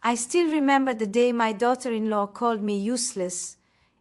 I still remember the day my daughter-in-law called me useless.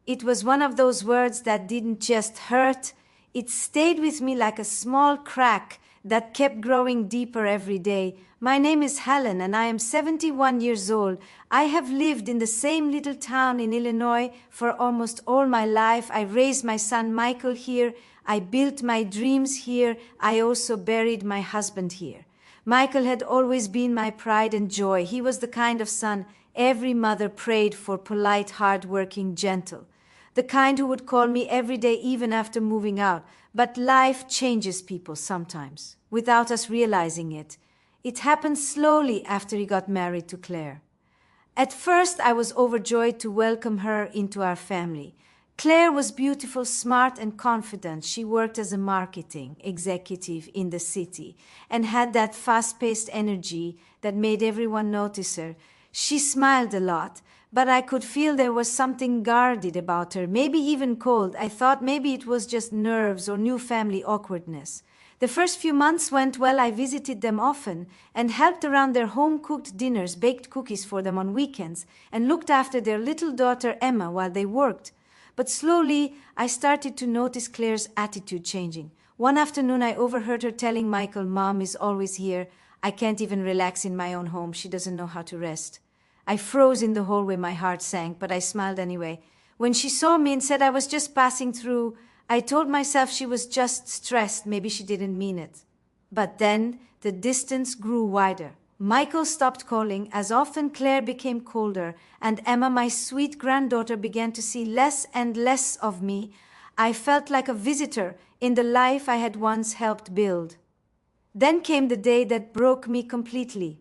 It was one of those words that didn't just hurt, it stayed with me like a small crack that kept growing deeper every day. My name is Helen and I am 71 years old. I have lived in the same little town in Illinois for almost all my life. I raised my son Michael here. I built my dreams here. I also buried my husband here. Michael had always been my pride and joy. He was the kind of son every mother prayed for, polite, hard-working, gentle. The kind who would call me every day even after moving out. But life changes people sometimes, without us realizing it. It happened slowly after he got married to Claire. At first, I was overjoyed to welcome her into our family. Claire was beautiful, smart, and confident. She worked as a marketing executive in the city and had that fast-paced energy that made everyone notice her. She smiled a lot, but I could feel there was something guarded about her, maybe even cold. I thought maybe it was just nerves or new family awkwardness. The first few months went well. I visited them often and helped around their home-cooked dinners, baked cookies for them on weekends, and looked after their little daughter Emma while they worked. But slowly, I started to notice Claire's attitude changing. One afternoon, I overheard her telling Michael, "Mom is always here. I can't even relax in my own home. She doesn't know how to rest." I froze in the hallway. My heart sank, but I smiled anyway. When she saw me and said I was just passing through, I told myself she was just stressed. Maybe she didn't mean it. But then the distance grew wider. Michael stopped calling. As often, Claire became colder, and Emma, my sweet granddaughter, began to see less and less of me. I felt like a visitor in the life I had once helped build. Then came the day that broke me completely.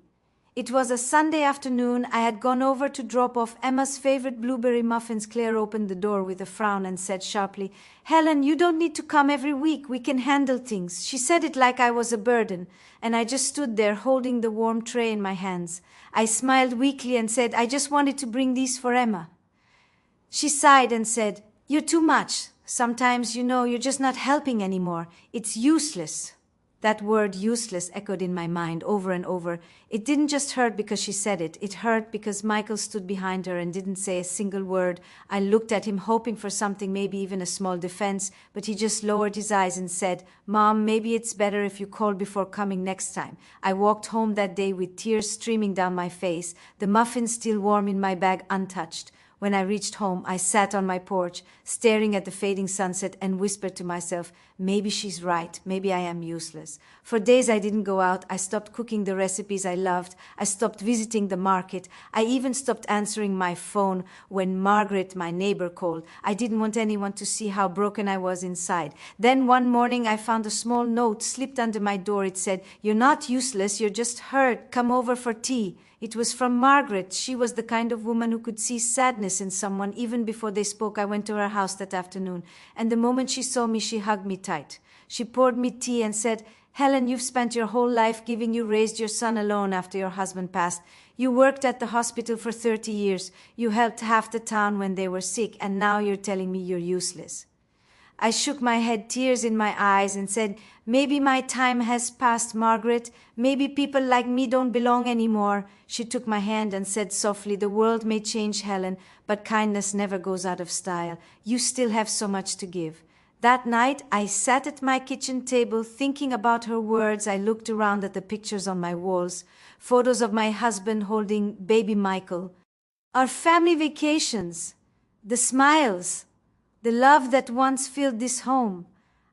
It was a Sunday afternoon. I had gone over to drop off Emma's favorite blueberry muffins. Claire opened the door with a frown and said sharply, "Helen, you don't need to come every week. We can handle things." She said it like I was a burden, and I just stood there holding the warm tray in my hands. I smiled weakly and said, "I just wanted to bring these for Emma." She sighed and said, "You're too much. Sometimes, you're just not helping anymore. It's useless." That word useless echoed in my mind over and over. It didn't just hurt because she said it. It hurt because Michael stood behind her and didn't say a single word. I looked at him hoping for something, maybe even a small defense, but he just lowered his eyes and said, "Mom, maybe it's better if you call before coming next time." I walked home that day with tears streaming down my face, the muffins still warm in my bag untouched. When I reached home, I sat on my porch, staring at the fading sunset, and whispered to myself, maybe she's right, maybe I am useless. For days I didn't go out. I stopped cooking the recipes I loved. I stopped visiting the market. I even stopped answering my phone when Margaret, my neighbor, called. I didn't want anyone to see how broken I was inside. Then one morning I found a small note slipped under my door. It said, "You're not useless, you're just hurt. Come over for tea." It was from Margaret. She was the kind of woman who could see sadness in someone even before they spoke. I went to her house that afternoon, and the moment she saw me, she hugged me tight. She poured me tea and said, "Helen, you've spent your whole life giving. You raised your son alone after your husband passed. You worked at the hospital for 30 years. You helped half the town when they were sick, and now you're telling me you're useless." I shook my head, tears in my eyes, and said, "Maybe my time has passed, Margaret. Maybe people like me don't belong anymore." She took my hand and said softly, "The world may change, Helen, but kindness never goes out of style. You still have so much to give." That night, I sat at my kitchen table thinking about her words. I looked around at the pictures on my walls, photos of my husband holding baby Michael, our family vacations, the smiles, the love that once filled this home.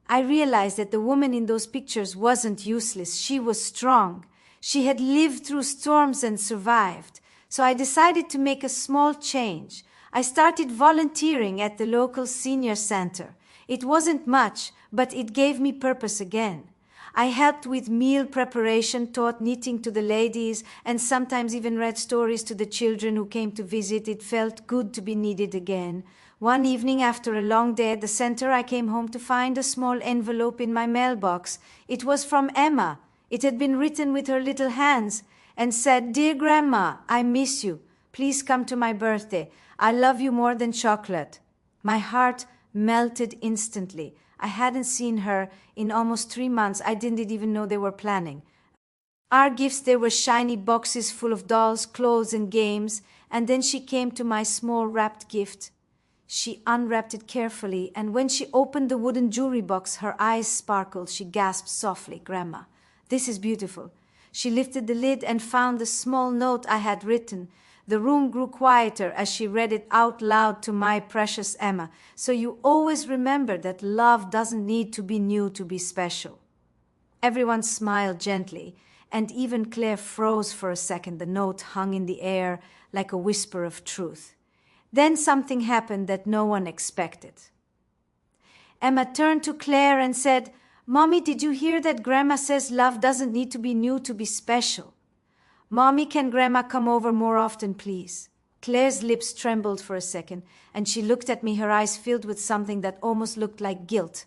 I realized that the woman in those pictures wasn't useless. She was strong. She had lived through storms and survived. So I decided to make a small change. I started volunteering at the local senior center. It wasn't much, but it gave me purpose again. I helped with meal preparation, taught knitting to the ladies, and sometimes even read stories to the children who came to visit. It felt good to be needed again. One evening after a long day at the center, I came home to find a small envelope in my mailbox. It was from Emma. It had been written with her little hands and said, "Dear Grandma, I miss you. Please come to my birthday. I love you more than chocolate." My heart melted instantly. I hadn't seen her in almost 3 months. I didn't even know they were planning. Our gifts, there were shiny boxes full of dolls, clothes, and games, and then she came to my small wrapped gift. She unwrapped it carefully, and when she opened the wooden jewelry box, her eyes sparkled. She gasped softly, "Grandma, this is beautiful." She lifted the lid and found the small note I had written. The room grew quieter as she read it out loud to my precious Emma. "So you always remember that love doesn't need to be new to be special." Everyone smiled gently, and even Claire froze for a second. The note hung in the air like a whisper of truth. Then something happened that no one expected. Emma turned to Claire and said, "Mommy, did you hear that Grandma says love doesn't need to be new to be special? Mommy, can Grandma come over more often, please?" Claire's lips trembled for a second, and she looked at me, her eyes filled with something that almost looked like guilt.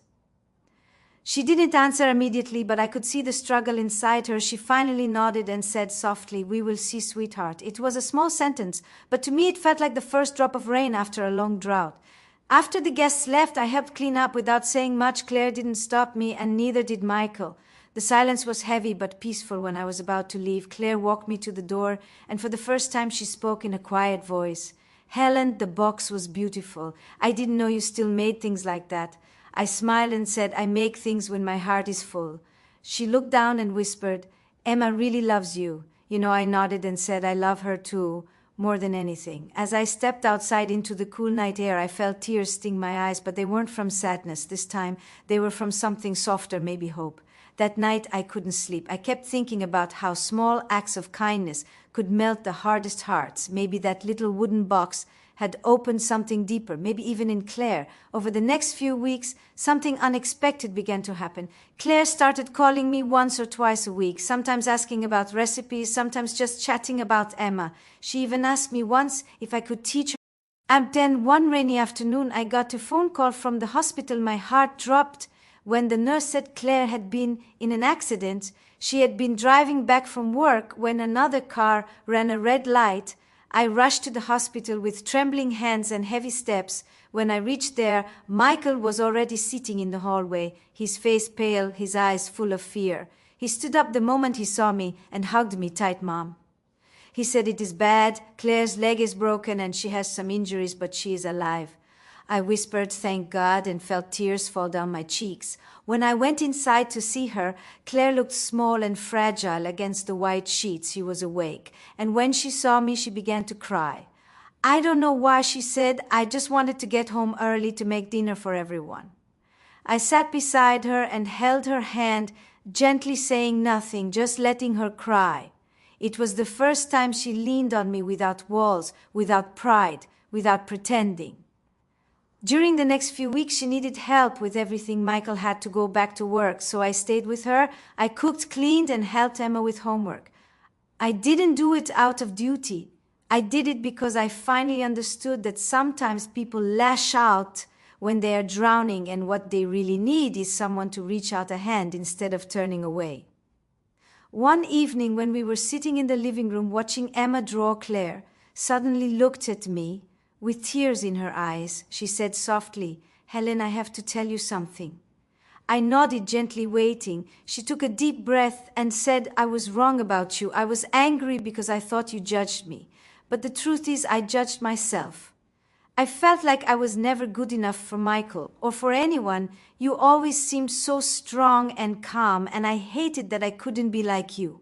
She didn't answer immediately, but I could see the struggle inside her. She finally nodded and said softly, "We will see, sweetheart." It was a small sentence, but to me it felt like the first drop of rain after a long drought. After the guests left, I helped clean up without saying much. Claire didn't stop me, and neither did Michael. The silence was heavy but peaceful when I was about to leave. Claire walked me to the door, and for the first time she spoke in a quiet voice. "Helen, the box was beautiful. I didn't know you still made things like that." I smiled and said, "I make things when my heart is full." She looked down and whispered, "Emma really loves you." I nodded and said, "I love her too, more than anything." As I stepped outside into the cool night air, I felt tears sting my eyes, but they weren't from sadness. This time, they were from something softer, maybe hope. That night, I couldn't sleep. I kept thinking about how small acts of kindness could melt the hardest hearts. Maybe that little wooden box had opened something deeper, maybe even in Claire. Over the next few weeks, something unexpected began to happen. Claire started calling me once or twice a week, sometimes asking about recipes, sometimes just chatting about Emma. She even asked me once if I could teach her. And then one rainy afternoon, I got a phone call from the hospital. My heart dropped when the nurse said Claire had been in an accident. She had been driving back from work when another car ran a red light. I rushed to the hospital with trembling hands and heavy steps. When I reached there, Michael was already sitting in the hallway, his face pale, his eyes full of fear. He stood up the moment he saw me and hugged me tight, "Mom." He said, "It is bad. Claire's leg is broken and she has some injuries, but she is alive." I whispered, "Thank God," and felt tears fall down my cheeks. When I went inside to see her, Claire looked small and fragile against the white sheets. She was awake, and when she saw me, she began to cry. "I don't know why," she said. "I just wanted to get home early to make dinner for everyone." I sat beside her and held her hand, gently saying nothing, just letting her cry. It was the first time she leaned on me without walls, without pride, without pretending. During the next few weeks, she needed help with everything. Michael had to go back to work, so I stayed with her. I cooked, cleaned, and helped Emma with homework. I didn't do it out of duty. I did it because I finally understood that sometimes people lash out when they are drowning, and what they really need is someone to reach out a hand instead of turning away. One evening, when we were sitting in the living room watching Emma draw, Claire suddenly looked at me. With tears in her eyes, she said softly, "Helen, I have to tell you something." I nodded, gently waiting. She took a deep breath and said, "I was wrong about you. I was angry because I thought you judged me. But the truth is, I judged myself. I felt like I was never good enough for Michael or for anyone. You always seemed so strong and calm, and I hated that I couldn't be like you."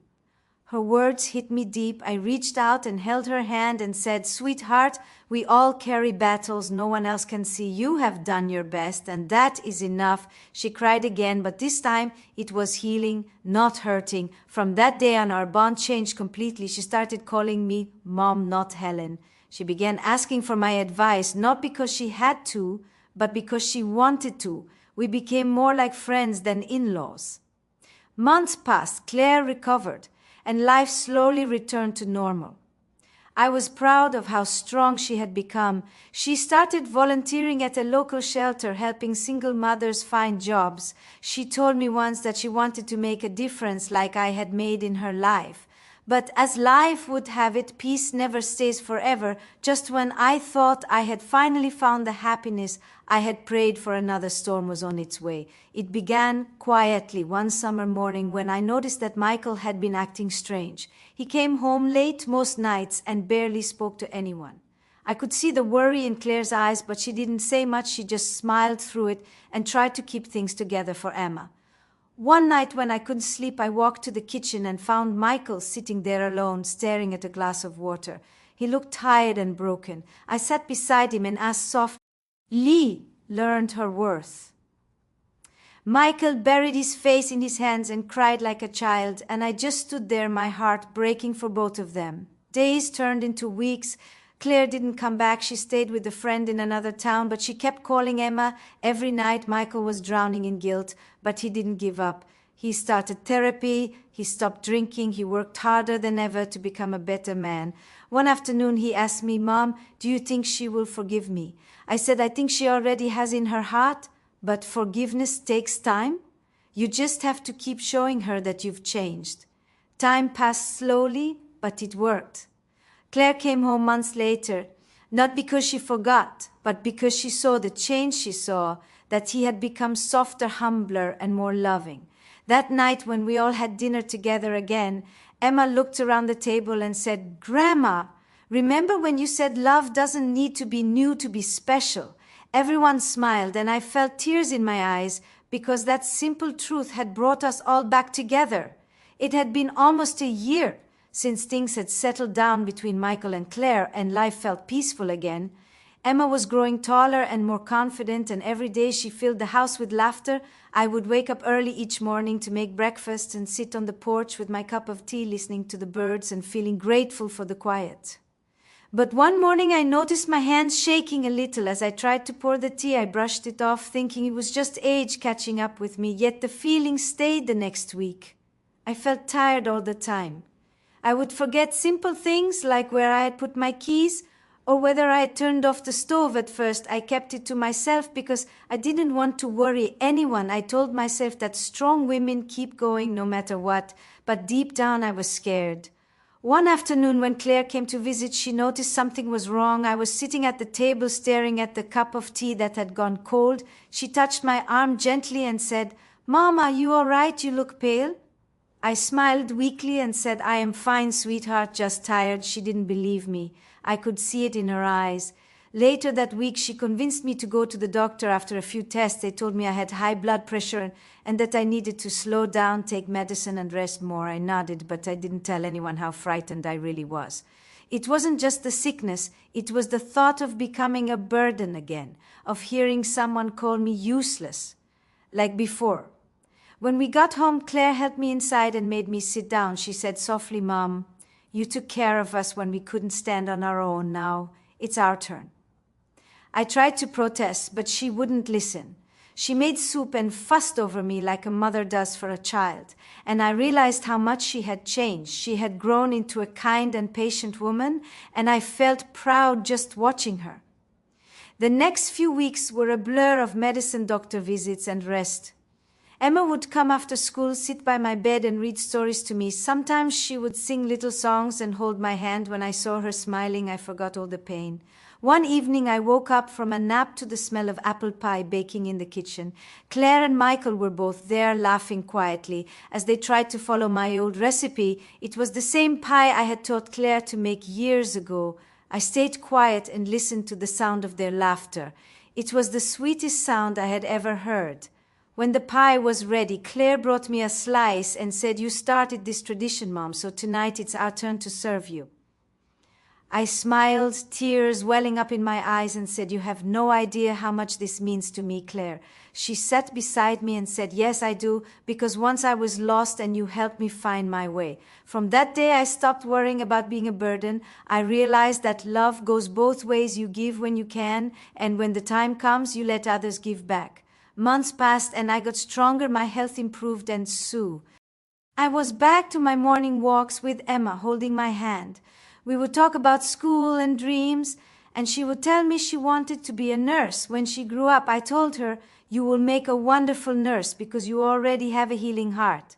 Her words hit me deep. I reached out and held her hand and said, "Sweetheart, we all carry battles no one else can see. You have done your best, and that is enough." She cried again, but this time it was healing, not hurting. From that day on, our bond changed completely. She started calling me Mom, not Helen. She began asking for my advice, not because she had to, but because she wanted to. We became more like friends than in-laws. Months passed. Claire recovered, and life slowly returned to normal. I was proud of how strong she had become. She started volunteering at a local shelter, helping single mothers find jobs. She told me once that she wanted to make a difference like I had made in her life. But as life would have it, peace never stays forever. Just when I thought I had finally found the happiness I had prayed for, another storm was on its way. It began quietly one summer morning when I noticed that Michael had been acting strange. He came home late most nights and barely spoke to anyone. I could see the worry in Claire's eyes, but she didn't say much. She just smiled through it and tried to keep things together for Emma. One night when I couldn't sleep, I walked to the kitchen and found Michael sitting there alone, staring at a glass of water. He looked tired and broken. I sat beside him and asked softly, "Lee learned her worth." Michael buried his face in his hands and cried like a child, and I just stood there, my heart breaking for both of them. Days turned into weeks. Claire didn't come back. She stayed with a friend in another town, but she kept calling Emma every night. Michael was drowning in guilt, but he didn't give up. He started therapy. He stopped drinking. He worked harder than ever to become a better man. One afternoon, he asked me, "Mom, do you think she will forgive me?" I said, "I think she already has in her heart, but forgiveness takes time. You just have to keep showing her that you've changed." Time passed slowly, but it worked. Claire came home months later, not because she forgot, but because she saw the change she saw, that he had become softer, humbler, and more loving. That night when we all had dinner together again, Emma looked around the table and said, "Grandma, remember when you said love doesn't need to be new to be special?" Everyone smiled, and I felt tears in my eyes because that simple truth had brought us all back together. It had been almost a year since things had settled down between Michael and Claire and life felt peaceful again. Emma was growing taller and more confident, and every day she filled the house with laughter. I would wake up early each morning to make breakfast and sit on the porch with my cup of tea, listening to the birds and feeling grateful for the quiet. But one morning I noticed my hands shaking a little. As I tried to pour the tea, I brushed it off, thinking it was just age catching up with me, yet the feeling stayed the next week. I felt tired all the time. I would forget simple things like where I had put my keys or whether I had turned off the stove at first. I kept it to myself because I didn't want to worry anyone. I told myself that strong women keep going no matter what, but deep down I was scared. One afternoon when Claire came to visit, she noticed something was wrong. I was sitting at the table staring at the cup of tea that had gone cold. She touched my arm gently and said, "Mom, are you all right? You look pale." I smiled weakly and said, "I am fine, sweetheart, just tired." She didn't believe me. I could see it in her eyes. Later that week, she convinced me to go to the doctor. After a few tests, they told me I had high blood pressure and that I needed to slow down, take medicine, and rest more. I nodded, but I didn't tell anyone how frightened I really was. It wasn't just the sickness. It was the thought of becoming a burden again, of hearing someone call me useless, like before. When we got home, Claire helped me inside and made me sit down. She said softly, "Mom, you took care of us when we couldn't stand on our own. Now it's our turn." I tried to protest, but she wouldn't listen. She made soup and fussed over me like a mother does for a child, and I realized how much she had changed. She had grown into a kind and patient woman, and I felt proud just watching her. The next few weeks were a blur of medicine, doctor visits, and rest. Emma would come after school, sit by my bed and read stories to me. Sometimes she would sing little songs and hold my hand. When I saw her smiling, I forgot all the pain. One evening, I woke up from a nap to the smell of apple pie baking in the kitchen. Claire and Michael were both there, laughing quietly as they tried to follow my old recipe. It was the same pie I had taught Claire to make years ago. I stayed quiet and listened to the sound of their laughter. It was the sweetest sound I had ever heard. When the pie was ready, Claire brought me a slice and said, "You started this tradition, Mom, so tonight it's our turn to serve you." I smiled, tears welling up in my eyes, and said, "You have no idea how much this means to me, Claire." She sat beside me and said, "Yes, I do, because once I was lost and you helped me find my way." From that day, I stopped worrying about being a burden. I realized that love goes both ways. You give when you can, and when the time comes, you let others give back. Months passed and I got stronger, my health improved, and Sue. I was back to my morning walks with Emma, holding my hand. We would talk about school and dreams, and she would tell me she wanted to be a nurse when she grew up. I told her, "You will make a wonderful nurse because you already have a healing heart."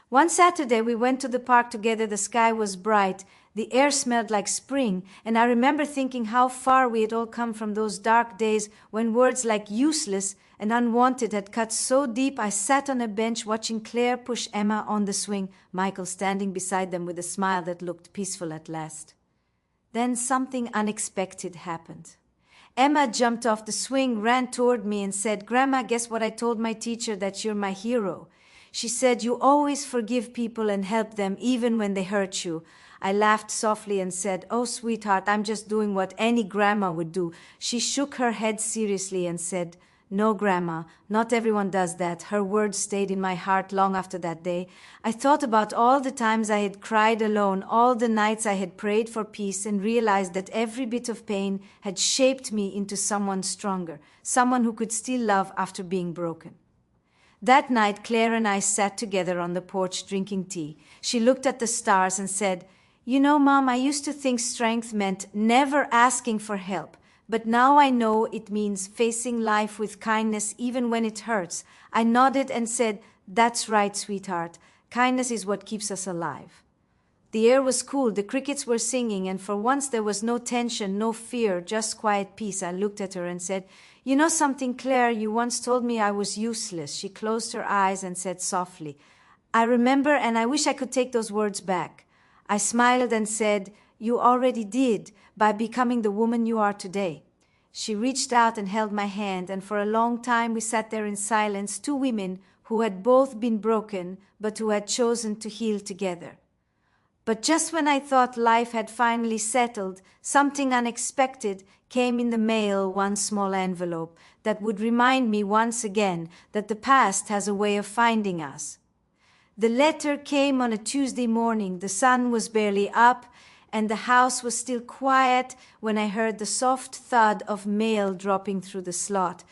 One Saturday, we went to the park together. The sky was bright. The air smelled like spring, and I remember thinking how far we had all come from those dark days when words like useless and unwanted had cut so deep. I sat on a bench watching Claire push Emma on the swing, Michael standing beside them with a smile that looked peaceful at last. Then something unexpected happened. Emma jumped off the swing, ran toward me, and said, "Grandma, guess what I told my teacher, that you're my hero." She said, "You always forgive people and help them even when they hurt you." I laughed softly and said, "Oh, sweetheart, I'm just doing what any grandma would do." She shook her head seriously and said, "No, Grandma, not everyone does that." Her words stayed in my heart long after that day. I thought about all the times I had cried alone, all the nights I had prayed for peace, and realized that every bit of pain had shaped me into someone stronger, someone who could still love after being broken. That night, Claire and I sat together on the porch drinking tea. She looked at the stars and said, "You know, Mom, I used to think strength meant never asking for help. But now I know it means facing life with kindness even when it hurts." I nodded and said, "That's right, sweetheart. Kindness is what keeps us alive." The air was cool, the crickets were singing, and for once there was no tension, no fear, just quiet peace. I looked at her and said, "You know something, Claire? You once told me I was useless." She closed her eyes and said softly, "I remember, and I wish I could take those words back." I smiled and said, "You already did, by becoming the woman you are today." She reached out and held my hand, and for a long time we sat there in silence, two women who had both been broken, but who had chosen to heal together. But just when I thought life had finally settled, something unexpected came in the mail, one small envelope that would remind me once again that the past has a way of finding us. The letter came on a Tuesday morning. The sun was barely up, and the house was still quiet when I heard the soft thud of mail dropping through the slot.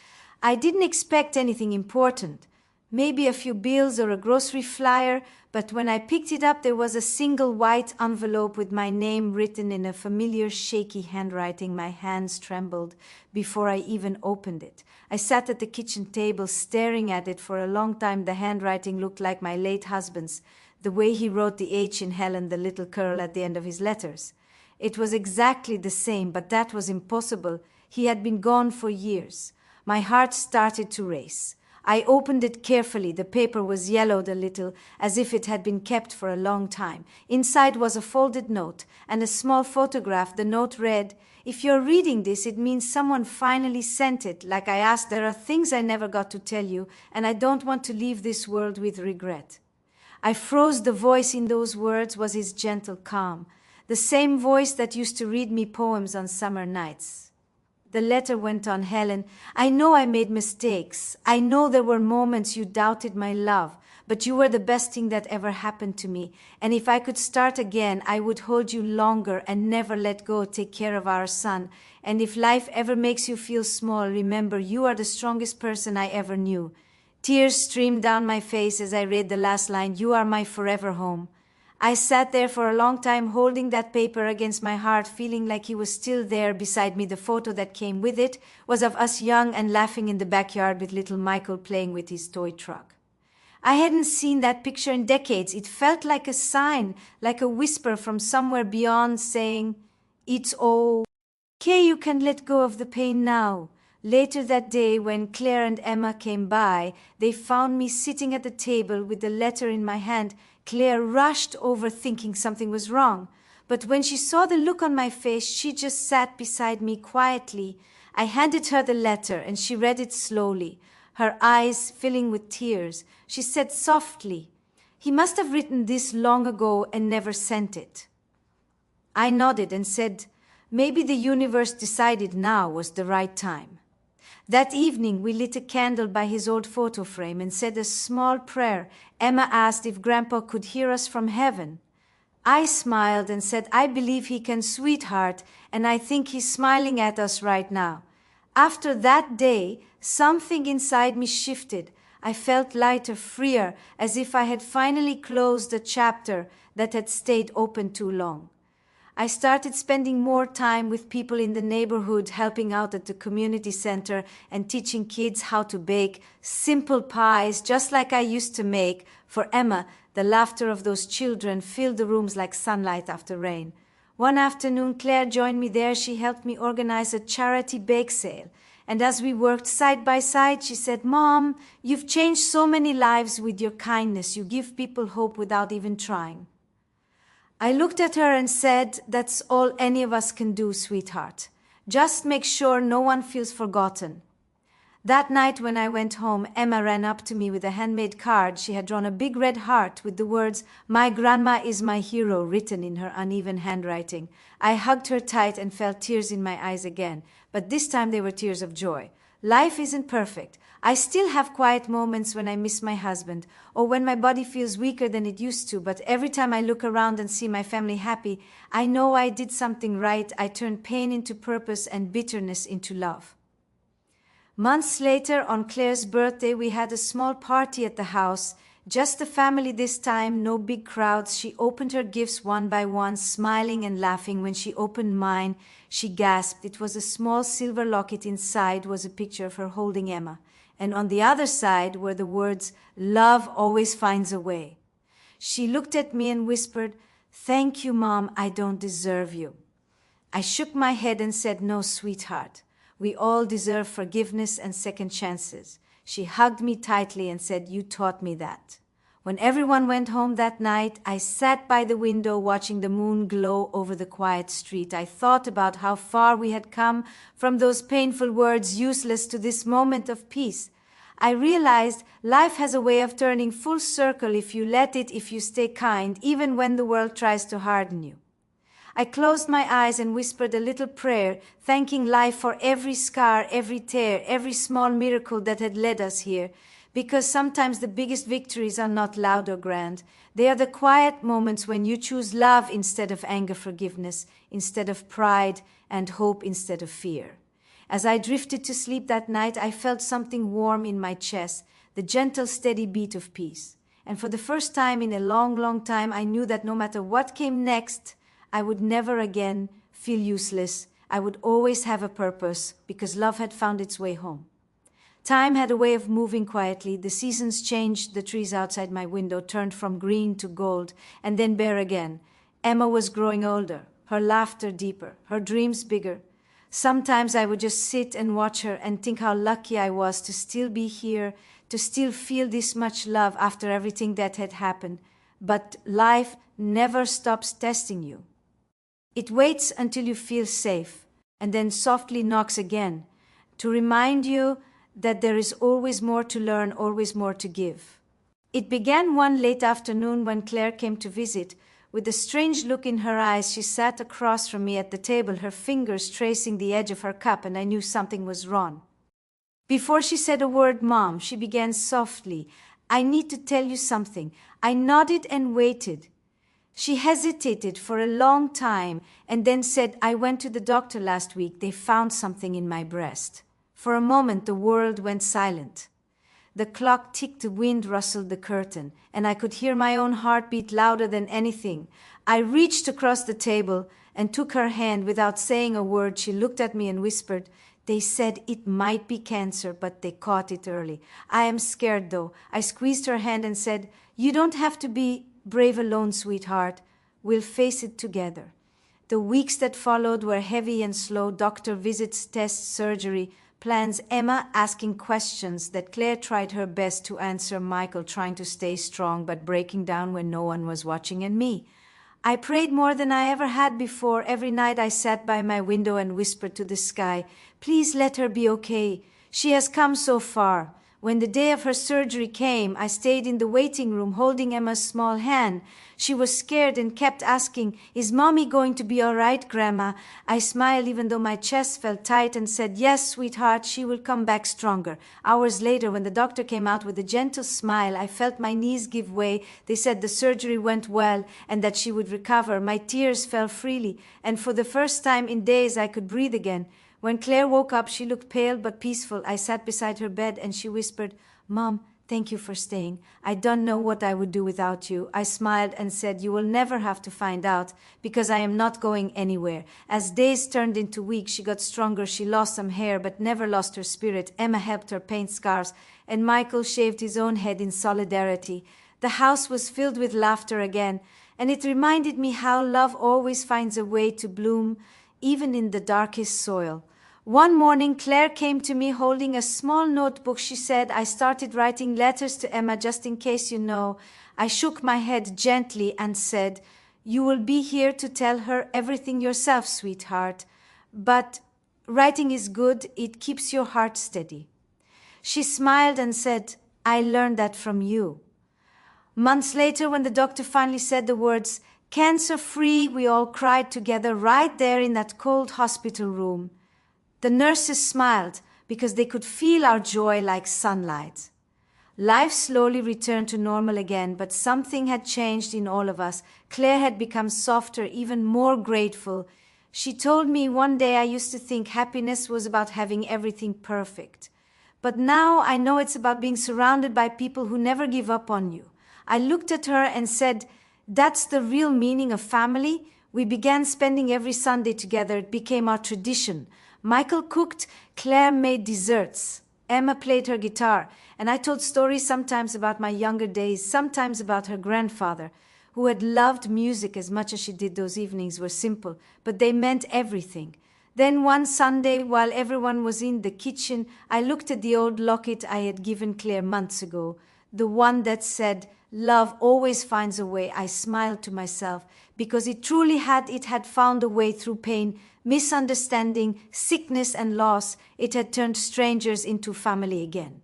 I didn't expect anything important, maybe a few bills or a grocery flyer, but when I picked it up, there was a single white envelope with my name written in a familiar shaky handwriting. My hands trembled before I even opened it. I sat at the kitchen table staring at it for a long time. The handwriting looked like my late husband's, the way he wrote the H in Helen, the little curl at the end of his letters. It was exactly the same, but that was impossible. He had been gone for years. My heart started to race. I opened it carefully. The paper was yellowed a little, as if it had been kept for a long time. Inside was a folded note and a small photograph. The note read, "If you're reading this, it means someone finally sent it. Like I asked, there are things I never got to tell you, and I don't want to leave this world with regret." I froze. The voice in those words was his gentle calm, the same voice that used to read me poems on summer nights. The letter went on, "Helen, I know I made mistakes. I know there were moments you doubted my love, but you were the best thing that ever happened to me. And if I could start again, I would hold you longer and never let go, take care of our son. And if life ever makes you feel small, remember you are the strongest person I ever knew." Tears streamed down my face as I read the last line, "You are my forever home." I sat there for a long time holding that paper against my heart, feeling like he was still there beside me. The photo that came with it was of us young and laughing in the backyard with little Michael playing with his toy truck. I hadn't seen that picture in decades. It felt like a sign, like a whisper from somewhere beyond saying, "It's okay, you can let go of the pain now." Later that day, when Claire and Emma came by, they found me sitting at the table with the letter in my hand. Claire rushed over thinking something was wrong, but when she saw the look on my face, she just sat beside me quietly. I handed her the letter and she read it slowly, her eyes filling with tears. She said softly, "He must have written this long ago and never sent it." I nodded and said, "Maybe the universe decided now was the right time." That evening, we lit a candle by his old photo frame and said a small prayer. Emma asked if Grandpa could hear us from heaven. I smiled and said, "I believe he can, sweetheart, and I think he's smiling at us right now." After that day, something inside me shifted. I felt lighter, freer, as if I had finally closed a chapter that had stayed open too long. I started spending more time with people in the neighborhood, helping out at the community center and teaching kids how to bake simple pies just like I used to make. For Emma, The laughter of those children filled the rooms like sunlight after rain. One afternoon, Claire joined me there. She helped me organize a charity bake sale. And as we worked side by side, she said, "Mom, you've changed so many lives with your kindness. You give people hope without even trying." I looked at her and said, "That's all any of us can do, sweetheart. Just make sure no one feels forgotten." That night when I went home, Emma ran up to me with a handmade card. She had drawn a big red heart with the words, "My grandma is my hero," written in her uneven handwriting. I hugged her tight and felt tears in my eyes again, but this time they were tears of joy. Life isn't perfect. I still have quiet moments when I miss my husband or when my body feels weaker than it used to, but every time I look around and see my family happy, I know I did something right. I turned pain into purpose and bitterness into love. Months later, on Claire's birthday, we had a small party at the house. Just the family this time, no big crowds. She opened her gifts one by one, smiling and laughing. When she opened mine, she gasped. It was a small silver locket. Inside was a picture of her holding Emma. And on the other side were the words, "Love always finds a way." She looked at me and whispered, "Thank you, Mom. I don't deserve you." I shook my head and said, "No, sweetheart. We all deserve forgiveness and second chances." She hugged me tightly and said, "You taught me that." When everyone went home that night, I sat by the window watching the moon glow over the quiet street. I thought about how far we had come from those painful words, useless, to this moment of peace. I realized life has a way of turning full circle if you let it, if you stay kind, even when the world tries to harden you. I closed my eyes and whispered a little prayer, thanking life for every scar, every tear, every small miracle that had led us here. Because sometimes the biggest victories are not loud or grand. They are the quiet moments when you choose love instead of anger, forgiveness instead of pride, and hope instead of fear. As I drifted to sleep that night, I felt something warm in my chest, the gentle, steady beat of peace. And for the first time in a long, long time, I knew that no matter what came next, I would never again feel useless. I would always have a purpose because love had found its way home. Time had a way of moving quietly. The seasons changed. The trees outside my window turned from green to gold and then bare again. Emma was growing older, her laughter deeper, her dreams bigger. Sometimes I would just sit and watch her and think how lucky I was to still be here, to still feel this much love after everything that had happened. But life never stops testing you. It waits until you feel safe and then softly knocks again to remind you that there is always more to learn, always more to give. It began one late afternoon when Claire came to visit. With a strange look in her eyes, she sat across from me at the table, her fingers tracing the edge of her cup, and I knew something was wrong. Before she said a word, "Mom," she began softly, "I need to tell you something." I nodded and waited. She hesitated for a long time and then said, "I went to the doctor last week. They found something in my breast." For a moment, the world went silent. The clock ticked, the wind rustled the curtain, and I could hear my own heartbeat louder than anything. I reached across the table and took her hand. Without saying a word, she looked at me and whispered, "They said it might be cancer, but they caught it early. I am scared, though." I squeezed her hand and said, "You don't have to be brave alone, sweetheart. We'll face it together." The weeks that followed were heavy and slow. Doctor visits, tests, surgery, plans, Emma asking questions that Claire tried her best to answer, Michael trying to stay strong but breaking down when no one was watching, and me. I prayed more than I ever had before. Every night I sat by my window and whispered to the sky, "Please let her be okay. She has come so far." When the day of her surgery came, I stayed in the waiting room holding Emma's small hand. She was scared and kept asking, "Is Mommy going to be all right, Grandma?" I smiled even though my chest felt tight and said, "Yes, sweetheart, she will come back stronger." Hours later, when the doctor came out with a gentle smile, I felt my knees give way. They said the surgery went well and that she would recover. My tears fell freely, and for the first time in days I could breathe again. When Claire woke up, she looked pale but peaceful. I sat beside her bed and she whispered, "Mom, thank you for staying. I don't know what I would do without you." I smiled and said, "You will never have to find out because I am not going anywhere." As days turned into weeks, she got stronger. She lost some hair but never lost her spirit. Emma helped her paint scars and Michael shaved his own head in solidarity. The house was filled with laughter again, and it reminded me how love always finds a way to bloom, even in the darkest soil. One morning, Claire came to me holding a small notebook. She said, "I started writing letters to Emma just in case you know." I shook my head gently and said, "You will be here to tell her everything yourself, sweetheart. But writing is good. It keeps your heart steady." She smiled and said, "I learned that from you." Months later, when the doctor finally said the words, "cancer-free," we all cried together right there in that cold hospital room. The nurses smiled because they could feel our joy like sunlight. Life slowly returned to normal again, but something had changed in all of us. Claire had become softer, even more grateful. She told me one day, "I used to think happiness was about having everything perfect. But now I know it's about being surrounded by people who never give up on you." I looked at her and said, "That's the real meaning of family." We began spending every Sunday together. It became our tradition. Michael cooked, Claire made desserts, Emma played her guitar, and I told stories sometimes about my younger days, sometimes about her grandfather, who had loved music as much as she did. Those evenings were simple, but they meant everything. Then one Sunday, while everyone was in the kitchen, I looked at the old locket I had given Claire months ago, the one that said, "Love always finds a way." I smiled to myself because it had found a way through pain, misunderstanding, sickness, and loss. It had turned strangers into family again.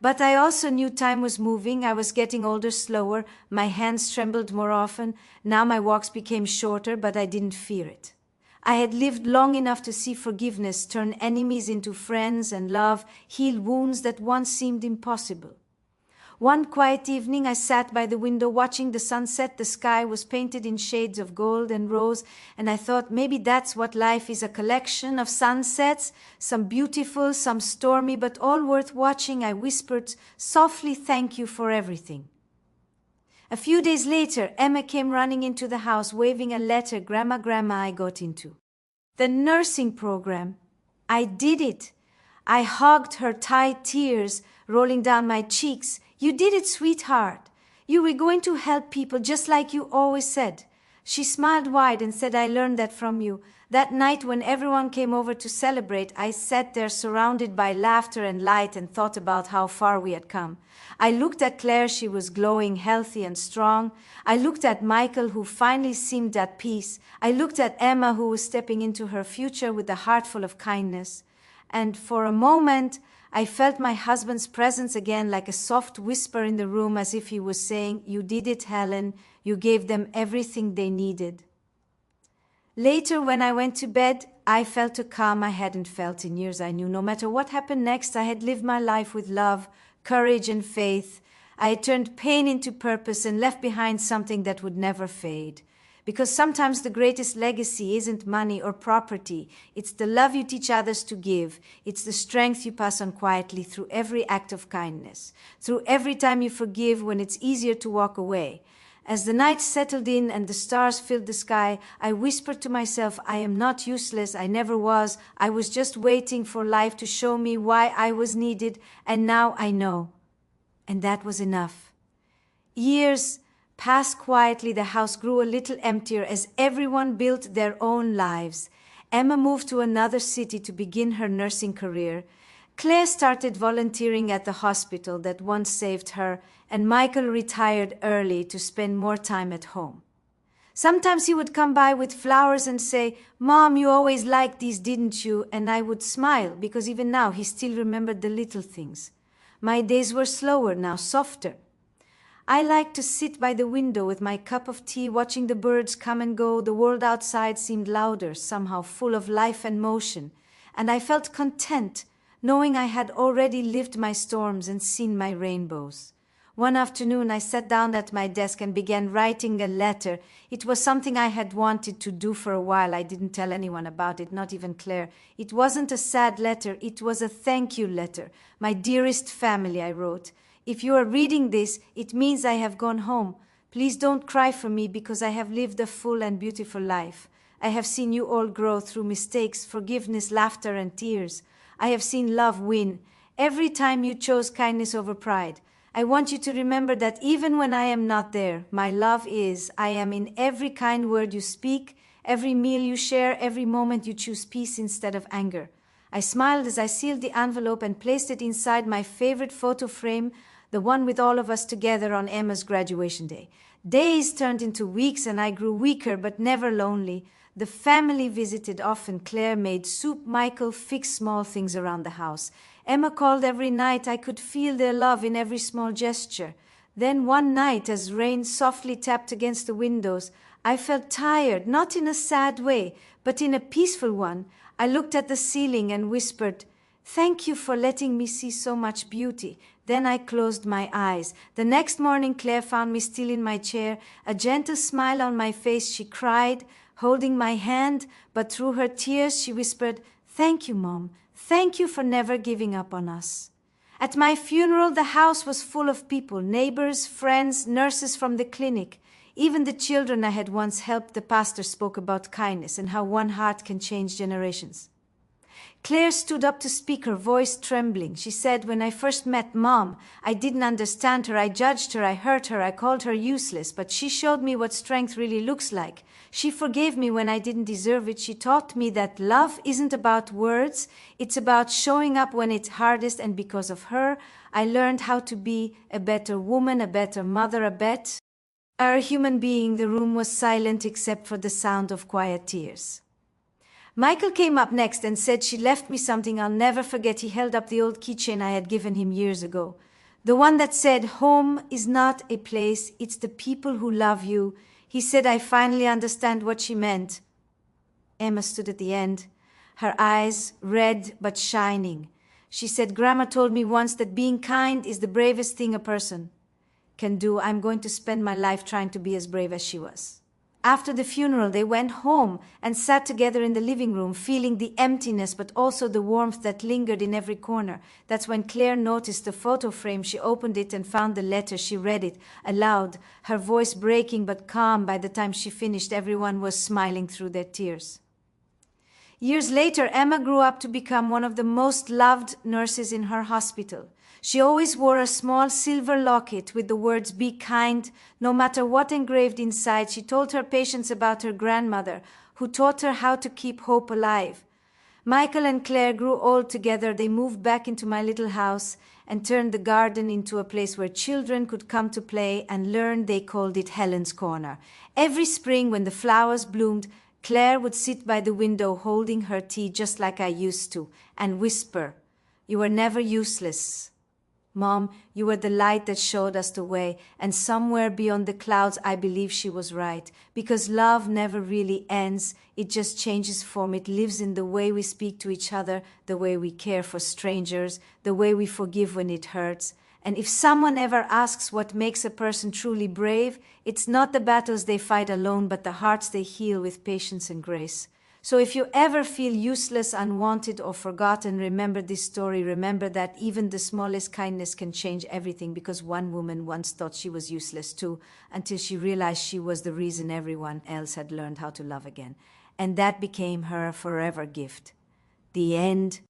But I also knew time was moving. I was getting older, slower. My hands trembled more often. Now my walks became shorter, but I didn't fear it. I had lived long enough to see forgiveness turn enemies into friends and love heal wounds that once seemed impossible. One quiet evening, I sat by the window watching the sunset. The sky was painted in shades of gold and rose, and I thought maybe that's what life is, a collection of sunsets, some beautiful, some stormy, but all worth watching. I whispered softly, "Thank you for everything." A few days later, Emma came running into the house, waving a letter. "Grandma, I got into the nursing program. I did it." I hugged her, tight tears rolling down my cheeks. "You did it, sweetheart. You were going to help people just like you always said." She smiled wide and said, "I learned that from you." That night when everyone came over to celebrate, I sat there surrounded by laughter and light and thought about how far we had come. I looked at Claire. She was glowing, healthy and strong. I looked at Michael, who finally seemed at peace. I looked at Emma, who was stepping into her future with a heart full of kindness. And for a moment, I felt my husband's presence again, like a soft whisper in the room, as if he was saying, "You did it, Helen. You gave them everything they needed." Later, when I went to bed, I felt a calm I hadn't felt in years. I knew no matter what happened next, I had lived my life with love, courage, and faith. I had turned pain into purpose and left behind something that would never fade. Because sometimes the greatest legacy isn't money or property. It's the love you teach others to give. It's the strength you pass on quietly through every act of kindness, through every time you forgive when it's easier to walk away. As the night settled in and the stars filled the sky, I whispered to myself, "I am not useless. I never was. I was just waiting for life to show me why I was needed, and now I know." And that was enough. Years passed quietly. The house grew a little emptier as everyone built their own lives. Emma moved to another city to begin her nursing career. Claire started volunteering at the hospital that once saved her, and Michael retired early to spend more time at home. Sometimes he would come by with flowers and say, "Mom, you always liked these, didn't you?" And I would smile because even now he still remembered the little things. My days were slower now, softer. I liked to sit by the window with my cup of tea, watching the birds come and go. The world outside seemed louder, somehow full of life and motion, and I felt content, knowing I had already lived my storms and seen my rainbows. One afternoon, I sat down at my desk and began writing a letter. It was something I had wanted to do for a while. I didn't tell anyone about it, not even Claire. It wasn't a sad letter. It was a thank you letter. "My dearest family," I wrote. "If you are reading this, it means I have gone home. Please don't cry for me because I have lived a full and beautiful life. I have seen you all grow through mistakes, forgiveness, laughter, and tears. I have seen love win. Every time you chose kindness over pride. I want you to remember that even when I am not there, my love is. I am in every kind word you speak, every meal you share, every moment you choose peace instead of anger. I smiled as I sealed the envelope and placed it inside my favorite photo frame, the one with all of us together on Emma's graduation day. Days turned into weeks and I grew weaker but never lonely. The family visited often. Claire made soup. Michael fixed small things around the house. Emma called every night. I could feel their love in every small gesture. Then one night, as rain softly tapped against the windows, I felt tired, not in a sad way, but in a peaceful one. I looked at the ceiling and whispered, "Thank you for letting me see so much beauty." Then I closed my eyes. The next morning, Claire found me still in my chair, a gentle smile on my face. She cried, holding my hand, but through her tears she whispered, "Thank you, Mom. Thank you for never giving up on us." At my funeral, the house was full of people, neighbors, friends, nurses from the clinic. Even the children I had once helped. The pastor spoke about kindness and how one heart can change generations. Claire stood up to speak, her voice trembling. She said, "When I first met Mom, I didn't understand her. I judged her. I hurt her. I called her useless. But she showed me what strength really looks like. She forgave me when I didn't deserve it. She taught me that love isn't about words. It's about showing up when it's hardest. And because of her, I learned how to be a better woman, a better mother, a better human being." The room was silent except for the sound of quiet tears. Michael came up next and said she left me something I'll never forget. He held up the old keychain I had given him years ago. The one that said, "Home is not a place, it's the people who love you." He said, "I finally understand what she meant." Emma stood at the end, her eyes red but shining. She said, "Grandma told me once that being kind is the bravest thing a person can do. I'm going to spend my life trying to be as brave as she was." After the funeral, they went home and sat together in the living room, feeling the emptiness but also the warmth that lingered in every corner. That's when Claire noticed the photo frame. She opened it and found the letter. She read it aloud, her voice breaking but calm. By the time she finished, everyone was smiling through their tears. Years later, Emma grew up to become one of the most loved nurses in her hospital. She always wore a small silver locket with the words, "Be kind," no matter what engraved inside. She told her patients about her grandmother, who taught her how to keep hope alive. Michael and Claire grew old together. They moved back into my little house and turned the garden into a place where children could come to play and learn. They called it Helen's Corner. Every spring when the flowers bloomed, Claire would sit by the window holding her tea just like I used to and whisper, "You were never useless. Mom, you were the light that showed us the way." And somewhere beyond the clouds, I believe she was right. Because love never really ends. It just changes form. It lives in the way we speak to each other, the way we care for strangers, the way we forgive when it hurts. And if someone ever asks what makes a person truly brave, it's not the battles they fight alone, but the hearts they heal with patience and grace. So if you ever feel useless, unwanted, or forgotten, remember this story. Remember that even the smallest kindness can change everything, because one woman once thought she was useless too, until she realized she was the reason everyone else had learned how to love again. And that became her forever gift. The end.